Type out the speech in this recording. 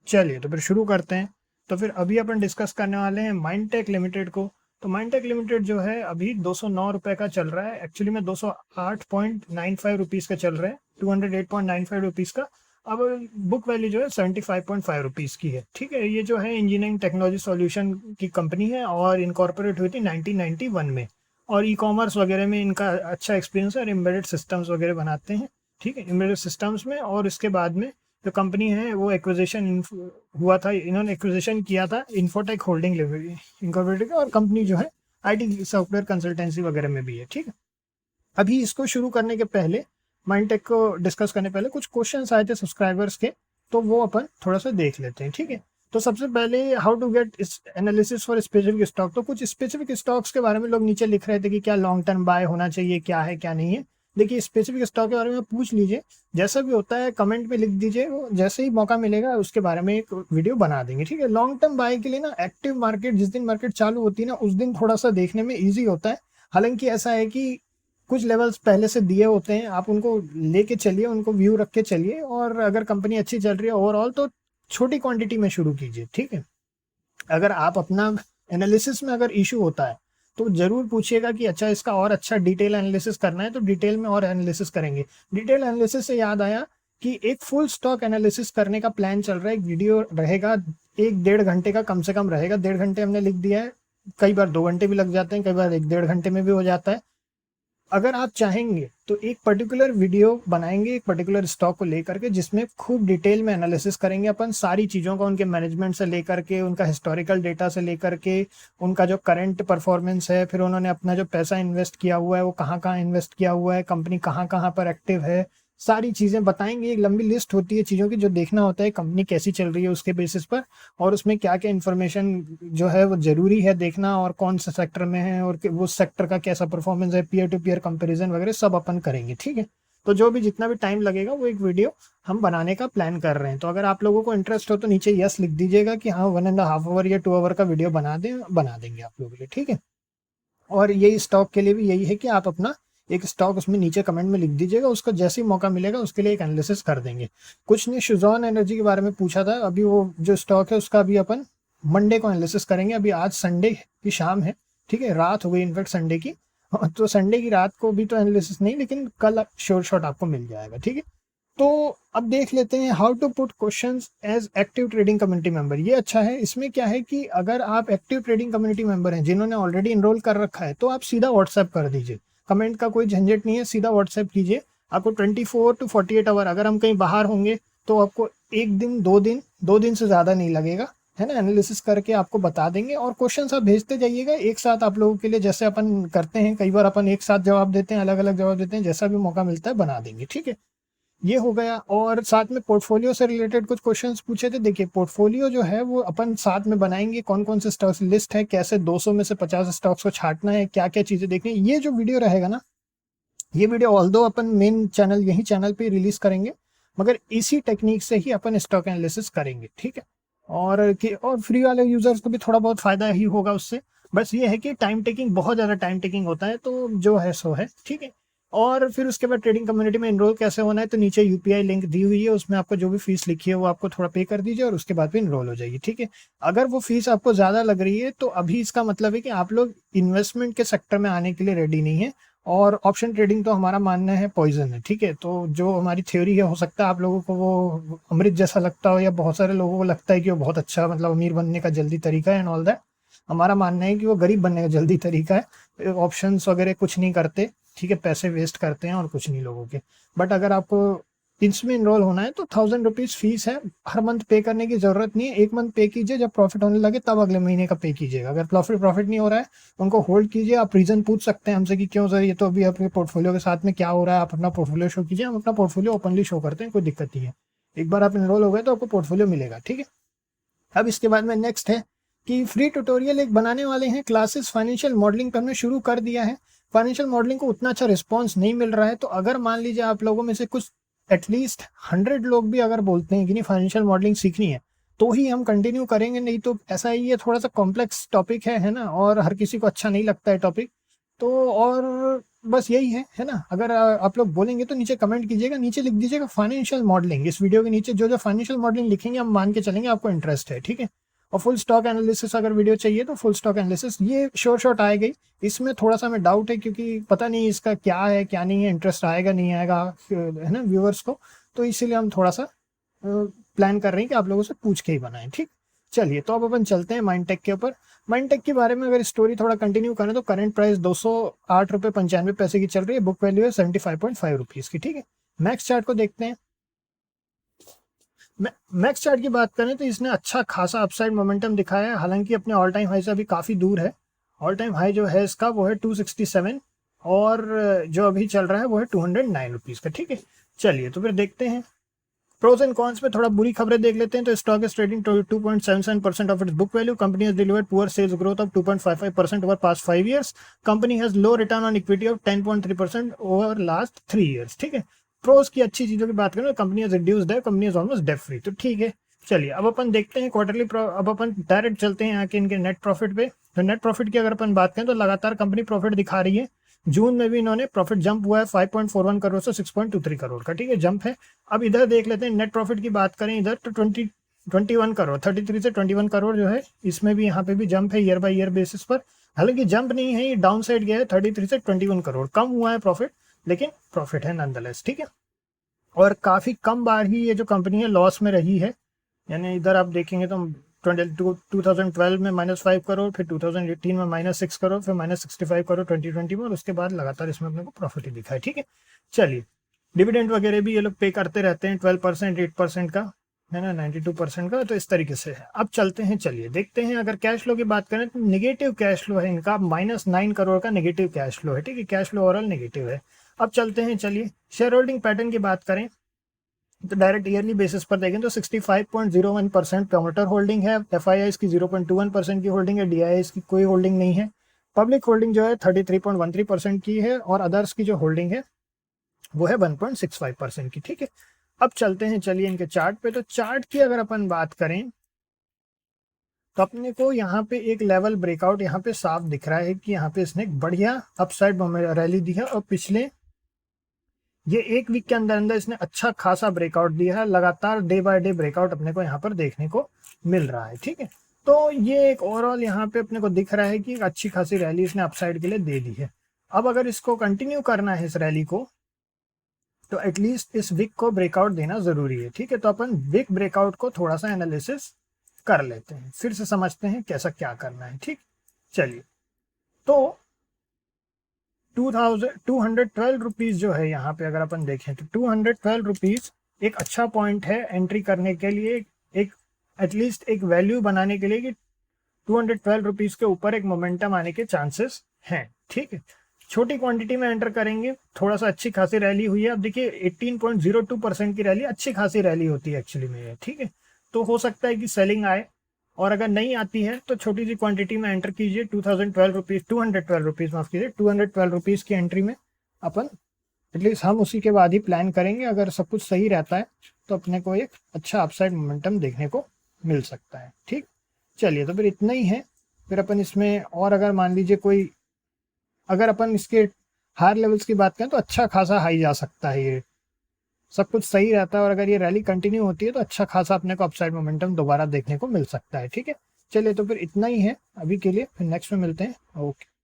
चलिए तो फिर शुरू करते हैं। तो फिर अभी अपन डिस्कस करने वाले हैं माइंडटेक लिमिटेड को। तो माइंडटेक लिमिटेड जो है अभी 209 रुपये का चल रहा है, एक्चुअली में 208.95 रुपीज़ का चल रहा है, 208.95 रुपीज़ का। अब बुक वैल्यू जो है 75.5 रुपीज़ की है। ठीक है, ये जो है इंजीनियरिंग टेक्नोलॉजी सॉल्यूशन की कंपनी है और इनकॉर्पोरेट हुई थी 1991 में। और ई कॉमर्स वगैरह में इनका अच्छा एक्सपीरियंस है और एम्बेडेड सिस्टम्स वगैरह बनाते हैं। ठीक है, एम्बेडेड सिस्टम्स में। और इसके बाद में जो कंपनी है वो एक्विजिशन हुआ था, इन्होंने एक्विजिशन किया था इन्फोटेक होल्डिंग इनकॉर्पोरेटेड का। और कंपनी जो है आईटी सॉफ्टवेयर कंसल्टेंसी वगैरह में भी है। ठीक है, अभी इसको शुरू करने के पहले, माइंडटेक को डिस्कस करने पहले कुछ क्वेश्चंस आए थे सब्सक्राइबर्स के, तो वो अपन थोड़ा सा देख लेते हैं। ठीक है, तो सबसे पहले how to get analysis for specific stock. तो कुछ स्पेसिफिक स्टॉक्स के बारे में लोग नीचे लिख रहे थे कि क्या लॉन्ग टर्म बाय होना चाहिए, क्या है क्या नहीं है। देखिए, स्पेसिफिक स्टॉक के बारे में पूछ लीजिए, जैसा भी होता है कमेंट में लिख दीजिए, जैसे ही मौका मिलेगा उसके बारे में एक वीडियो बना देंगे। ठीक है, लॉन्ग टर्म बाय के लिए ना एक्टिव मार्केट, जिस दिन मार्केट चालू होती है ना उस दिन थोड़ा सा देखने में ईजी होता है। हालांकि ऐसा है कि कुछ लेवल्स पहले से दिए होते हैं, आप उनको लेके चलिए, उनको व्यू रख के चलिए, और अगर कंपनी अच्छी चल रही है ओवरऑल तो छोटी क्वांटिटी में शुरू कीजिए। ठीक है, अगर आप अपना एनालिसिस में अगर इशू होता है तो जरूर पूछिएगा कि अच्छा इसका और अच्छा डिटेल एनालिसिस करना है तो डिटेल में और एनालिसिस करेंगे। डिटेल एनालिसिस से याद आया कि एक फुल स्टॉक एनालिसिस करने का प्लान चल रहा है, एक वीडियो रहेगा 1-1.5 घंटे का, कम से कम रहेगा। 1.5 घंटे हमने लिख दिया है, कई बार 2 घंटे भी लग जाते हैं, कई बार 1-1.5 घंटे में भी हो जाता है। अगर आप चाहेंगे तो एक पर्टिकुलर वीडियो बनाएंगे एक पर्टिकुलर स्टॉक को लेकर के, जिसमें खूब डिटेल में एनालिसिस करेंगे अपन सारी चीज़ों का, उनके मैनेजमेंट से लेकर के, उनका हिस्टोरिकल डेटा से लेकर के, उनका जो करंट परफॉर्मेंस है, फिर उन्होंने अपना जो पैसा इन्वेस्ट किया हुआ है वो कहाँ कहाँ इन्वेस्ट किया हुआ है, कंपनी कहाँ कहाँ पर एक्टिव है, सारी चीज़ें बताएंगे। एक लंबी लिस्ट होती है चीज़ों की जो देखना होता है कंपनी कैसी चल रही है उसके बेसिस पर, और उसमें क्या क्या इन्फॉर्मेशन जो है वो ज़रूरी है देखना, और कौन सा सेक्टर में है और वो सेक्टर का कैसा परफॉर्मेंस है, पीयर टू पीयर कंपैरिजन वगैरह सब अपन करेंगे। ठीक है, तो जो भी जितना भी टाइम लगेगा वो एक वीडियो हम बनाने का प्लान कर रहे हैं। तो अगर आप लोगों को इंटरेस्ट हो तो नीचे यस लिख दीजिएगा कि हाँ 1.5 आवर या 2 आवर का वीडियो बना देंगे आप लोगों के लिए। ठीक है, और यही स्टॉक के लिए भी यही है कि आप अपना एक स्टॉक उसमें नीचे कमेंट में लिख दीजिएगा, उसको जैसे ही मौका मिलेगा उसके लिए एक एनालिसिस कर देंगे। कुछ ने शुजॉन एनर्जी के बारे में पूछा था, अभी वो जो स्टॉक है उसका भी अपन मंडे को एनालिसिस करेंगे। अभी आज संडे की शाम है, ठीक है, रात हो गई इनफैक्ट संडे की। तो संडे की रात को भी तो एनालिसिस नहीं, लेकिन कल श्योर शॉट आपको मिल जाएगा। ठीक है, तो अब देख लेते हैं how to put questions as active trading community member. ये अच्छा है, इसमें क्या है कि अगर आप एक्टिव ट्रेडिंग कम्युनिटी मेंबर हैं जिन्होंने ऑलरेडी इनरोल कर रखा है तो आप सीधा व्हाट्सएप कर दीजिए, कमेंट का कोई झंझट नहीं है, सीधा व्हाट्सएप कीजिए। आपको 24 to 48 आवर, अगर हम कहीं बाहर होंगे तो आपको 1 दिन 2 दिन, 2 दिन से ज़्यादा नहीं लगेगा, है ना, एनालिसिस करके आपको बता देंगे। और क्वेश्चंस आप भेजते जाइएगा एक साथ आप लोगों के लिए, जैसे अपन करते हैं कई बार, अपन एक साथ जवाब देते हैं, अलग अलग जवाब देते हैं, जैसा भी मौका मिलता है बना देंगे। ठीक है, ये हो गया। और साथ में पोर्टफोलियो से रिलेटेड कुछ क्वेश्चंस पूछे थे। देखिए, पोर्टफोलियो जो है वो अपन साथ में बनाएंगे, कौन कौन से स्टॉक्स लिस्ट है, कैसे 200 में से 50 स्टॉक्स को छांटना है, क्या क्या चीज़ें देखनी है। ये जो वीडियो रहेगा ना, ये वीडियो ऑल्दो अपन मेन चैनल, यही चैनल पे रिलीज करेंगे, मगर इसी टेक्निक से ही अपन स्टॉक एनालिसिस करेंगे। ठीक है, और फ्री वाले यूजर्स को भी थोड़ा बहुत फायदा ही होगा उससे। बस ये है कि टाइम टेकिंग, बहुत ज़्यादा टाइम टेकिंग होता है, तो जो है सो है। ठीक है, और फिर उसके बाद ट्रेडिंग कम्युनिटी में इनरोल कैसे होना है, तो नीचे यूपीआई लिंक दी हुई है, उसमें आपको जो भी फीस लिखी है वो आपको थोड़ा पे कर दीजिए और उसके बाद भी इनरोल हो जाइए। ठीक है, अगर वो फीस आपको ज़्यादा लग रही है तो अभी इसका मतलब है कि आप लोग इन्वेस्टमेंट के सेक्टर में आने के लिए रेडी नहीं है, और ऑप्शन ट्रेडिंग तो हमारा मानना है पॉइजन है। ठीक है, तो जो हमारी थ्योरी है, हो सकता है आप लोगों को वो अमृत जैसा लगता हो, या बहुत सारे लोगों को लगता है कि वो बहुत अच्छा, मतलब अमीर बनने का जल्दी तरीका है एंड ऑल दैट। हमारा मानना है कि वो गरीब बनने का जल्दी तरीका है। ऑप्शंस वगैरह कुछ नहीं करते, ठीक है, पैसे वेस्ट करते हैं और कुछ नहीं लोगों के। बट अगर आपको इसमें इनरोल होना है तो 1000 रुपीज़ फीस है, हर मंथ पे करने की जरूरत नहीं है। एक मंथ पे कीजिए, जब प्रॉफिट होने लगे तब अगले महीने का पे कीजिएगा। अगर प्रॉफिट नहीं हो रहा है उनको होल्ड कीजिए। आप रीजन पूछ सकते हैं हमसे कि क्यों सर, ये तो अभी अपने पोर्टफोलियो के साथ में क्या हो रहा है, आप अपना पोर्टफोलियो शो कीजिए, हम अपना पोर्टफोलियो ओपनली शो करते हैं, कोई दिक्कत नहीं है। एक बार आप इनरोल हो गए तो आपको पोर्टफोलियो मिलेगा। ठीक है, अब इसके बाद में नेक्स्ट है कि फ्री ट्यूटोरियल एक बनाने वाले हैं, क्लासेस फाइनेंशियल मॉडलिंग पर हमने शुरू कर दिया है। फाइनेंशियल मॉडलिंग को उतना अच्छा रिस्पॉन्स नहीं मिल रहा है, तो अगर मान लीजिए आप लोगों में से कुछ एटलीस्ट 100 लोग भी अगर बोलते हैं कि नहीं फाइनेंशियल मॉडलिंग सीखनी है, तो ही हम कंटिन्यू करेंगे, नहीं तो ऐसा ही है, थोड़ा सा कॉम्प्लेक्स टॉपिक है ना, और हर किसी को अच्छा नहीं लगता है टॉपिक। तो और बस यही है ना। अगर आप लोग बोलेंगे तो नीचे कमेंट कीजिएगा, नीचे लिख दीजिएगा फाइनेंशियल मॉडलिंग। इस वीडियो के नीचे जो जो फाइनेंशियल मॉडलिंग लिखेंगे हम मान के चलेंगे आपको इंटरेस्ट है, ठीक है। और फुल स्टॉक एनालिसिस अगर वीडियो चाहिए तो फुल स्टॉक एनालिसिस ये शॉर्ट आएगी। इसमें थोड़ा सा हमें डाउट है क्योंकि पता नहीं इसका क्या है क्या नहीं है, इंटरेस्ट आएगा नहीं आएगा, है ना व्यूअर्स को, तो इसीलिए हम थोड़ा सा प्लान कर रहे हैं कि आप लोगों से पूछ के ही बनाएं, ठीक। चलिए तो अब अपन चलते हैं माइंडटेक के ऊपर। माइंडटेक के बारे में अगर स्टोरी थोड़ा कंटिन्यू करें तो करंट प्राइस 208.95 रुपये की चल रही है, बुक वैल्यू है 75.5 रुपीज़ की, ठीक है। मैक्स चार्ट को देखते हैं। मैक्स चार्ट की बात करें तो इसने अच्छा खासा अपसाइड मोमेंटम दिखाया है, हालांकि अपने ऑल टाइम हाई से अभी काफ़ी दूर है। ऑल टाइम हाई जो है इसका वो है 267 और जो अभी चल रहा है वो है 209 रुपीज़ का, ठीक है। चलिए तो फिर देखते हैं प्रोज एंड कॉन्स में थोड़ा बुरी खबरें देख लेते हैं। तो stock is trading 2.77% of its book value. Company has delivered poor sales growth of 2.55% over past 5 years। Company has low return on equity of 10.3% over last 3 years, ठीक है। प्रोज की अच्छी चीजों की बात करें तो company has reduced debt, company is almost debt free, तो ठीक है। चलिए अब अपन देखते हैं क्वार्टरली, अब अपन डायरेक्ट चलते हैं यहाँ के इनके नेट प्रॉफिट पे। तो नेट प्रॉफिट की अगर अपन बात करें तो लगातार कंपनी प्रॉफिट दिखा रही है। जून में भी इन्होंने प्रॉफिट जंप हुआ है 5.41 करोड़ से 6.23 करोड़ का, ठीक है, जंप है। अब इधर देख लेते हैं नेट प्रॉफिट की बात करें इधर तो 21 करोड़, 33 से 21 करोड़ जो है, इसमें भी यहाँ पे भी जंप है ईयर बाय ईयर बेसिस पर। हालांकि जंप नहीं है, ये डाउन साइड गया है, 33 से 21 करोड़ कम हुआ है प्रॉफिट, लेकिन प्रॉफिट है नॉनदलेस, ठीक है। और काफ़ी कम बार ही ये जो कंपनी है लॉस में रही है, यानी इधर आप देखेंगे तो 2012 में -5 करोड़, फिर 2018 में -6 करोड़, फिर -65 करोड़ 2020 में, और उसके बाद लगातार इसमें अपने को प्रॉफिट ही दिखा है, ठीक है। चलिए डिविडेंड वगैरह भी ये लोग पे करते रहते हैं 12%, 8% का, है ना, 92% का, तो इस तरीके से है। अब चलते हैं, चलिए देखते हैं। अगर कैश फ्लो की बात करें तो निगेटिव कैश फ्लो है इनका, -9 करोड़ का निगेटिव कैश फ्लो है, ठीक है। कैश फ्लो ओवरऑल नेगेटिव है। अब चलते हैं, चलिए शेयर होल्डिंग पैटर्न की बात करें तो डायरेक्ट ईयरली बेसिस पर देखें तो 65.01% प्रमोटर होल्डिंग है, FIIs की 0.21% की होल्डिंग है, DIIs की कोई होल्डिंग नहीं है। पब्लिक होल्डिंग जो है 33.13% की है, और अदर्स की जो होल्डिंग है वो है 1.65% की, ठीक है। अब चलते हैं, चलिए इनके चार्ट पे। तो चार्ट की अगर अपन बात करें तो अपने को यहाँ पे एक लेवल ब्रेकआउट यहाँ पे साफ दिख रहा है कि यहाँ पे इसने एक बढ़िया अपसाइड रैली दी है, और पिछले ये एक वीक के अंदर अंदर इसने अच्छा खासा ब्रेकआउट दिया है। लगातार डे बाय डे ब्रेकआउट अपने को यहाँ पर देखने को मिल रहा है, ठीक है। तो ये एक ओवरऑल यहाँ पे अपने को दिख रहा है कि एक अच्छी खासी रैली इसने अपसाइड के लिए दे दी है। अब अगर इसको कंटिन्यू करना है इस रैली को, तो एटलीस्ट इस वीक को ब्रेकआउट देना जरूरी है, ठीक है। तो अपन वीक ब्रेकआउट को थोड़ा सा एनालिसिस कर लेते हैं, फिर से समझते हैं कैसा क्या करना है, ठीक। चलिए तो 212 रुपीज़ जो है यहाँ पे अगर अपन देखें तो 212 रुपीज़ एक अच्छा पॉइंट है एंट्री करने के लिए, एक एटलीस्ट एक वैल्यू बनाने के लिए कि 212 रुपीज़ के ऊपर एक मोमेंटम आने के चांसेस हैं, ठीक है। छोटी क्वांटिटी में एंटर करेंगे, थोड़ा सा अच्छी खासी रैली हुई है। अब देखिए 18.02% की रैली अच्छी खासी रैली होती है एक्चुअली में, ठीक है। तो हो सकता है कि सेलिंग आए, और अगर नहीं आती है तो छोटी सी क्वांटिटी में एंटर कीजिए। 212 रुपीज़ माफ कीजिए, 212 रुपीज़ की एंट्री में अपन एटलीस्ट हम उसी के बाद ही प्लान करेंगे। अगर सब कुछ सही रहता है तो अपने को एक अच्छा अपसाइड मोमेंटम देखने को मिल सकता है, ठीक। चलिए तो फिर इतना ही है। फिर अपन इसमें और अगर मान लीजिए कोई, अगर अपन इसके हायर लेवल्स की बात करें तो अच्छा खासा हाई जा सकता है, ये सब कुछ सही रहता है, और अगर ये रैली कंटिन्यू होती है तो अच्छा खासा अपने को अपसाइड मोमेंटम दोबारा देखने को मिल सकता है, ठीक है। चलिए तो फिर इतना ही है अभी के लिए, फिर नेक्स्ट में मिलते हैं, ओके।